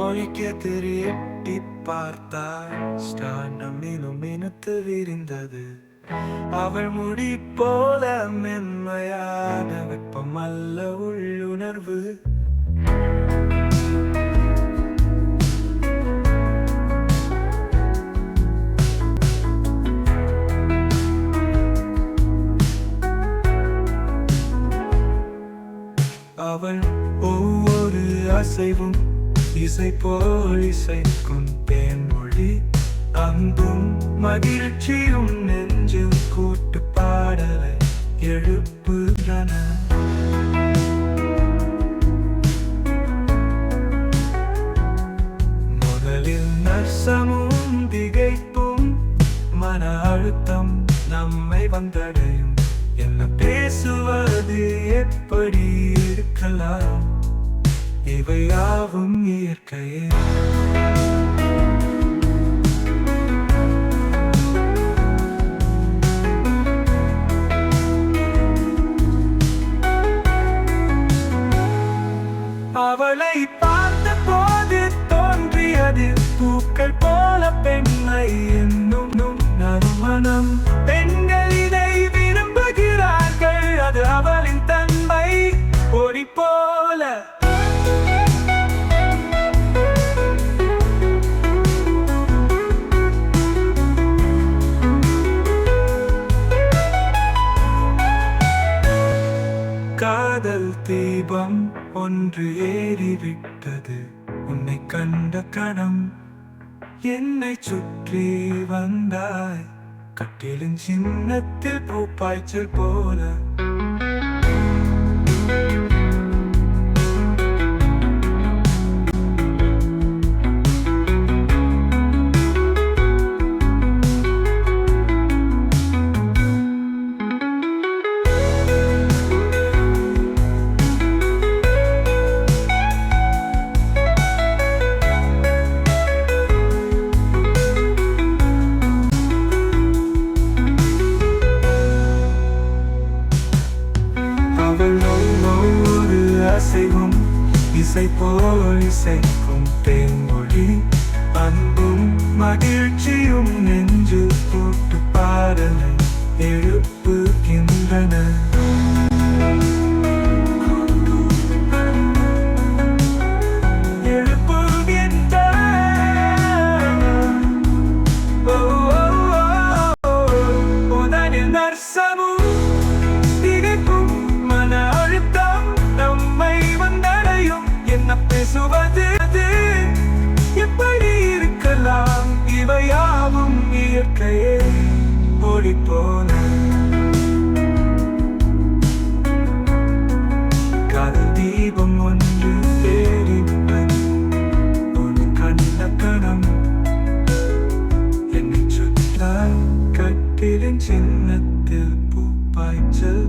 ஒழிக்க எட்டி பார்த்தாள். ஸ்டானம் மினுமினுத்து விரிந்தது. அவள் முடி போல மென்மையான வெப்பமல்ல உள்ளுணர்வு. அவள் ஒவ்வொரு அசைவும் இசை போல் இசைக்கும் தேன்மொழி. அன்பும் மகிழ்ச்சியும் நெஞ்சில் கூட்டு பாடலை எழுப்புகிறன. முதலில் நர்சமும் திகைப்பும் மன அழுத்தம் நம்மை வந்தடையும். என்ன பேசுவது எப்படி இருக்கலாம், இவையாவும் இயற்கையே. அவளை பார்த்த போது தோன்றியது பூக்கள் போல பெண்மை என்னும் நறுமணம். பெண்கள் இதை விரும்புகிறார்கள், அது அவளின் தன்மை. ஒளி போல காதல் தீபம் ஒன்று ஏறிவிட்டது. உன்னை கண்ட கணம் என்னை சுற்றி வந்தாய். கட்டிலின் சின்னத்தில் பூப்பாய்ச்சல் போல. ஒவ்வொரு அசைவும் இசை போல் இசைக்கும் தேன்மொழி. அன்பும் மகிழ்ச்சியும் நெஞ்சு கூட்டு பாடலை எழுப்புகின்றன. பேசுவது எப்படி இருக்கலாம், இவையாவும் இயற்கையே. ஒளி போல காதல் தீபம் ஒன்று தேடிப்பது. ஒரு கண்ட கணம் என்னை சுற்றால். கட்டிலின் சின்னத்தில் பூப்பாய்ச்சல்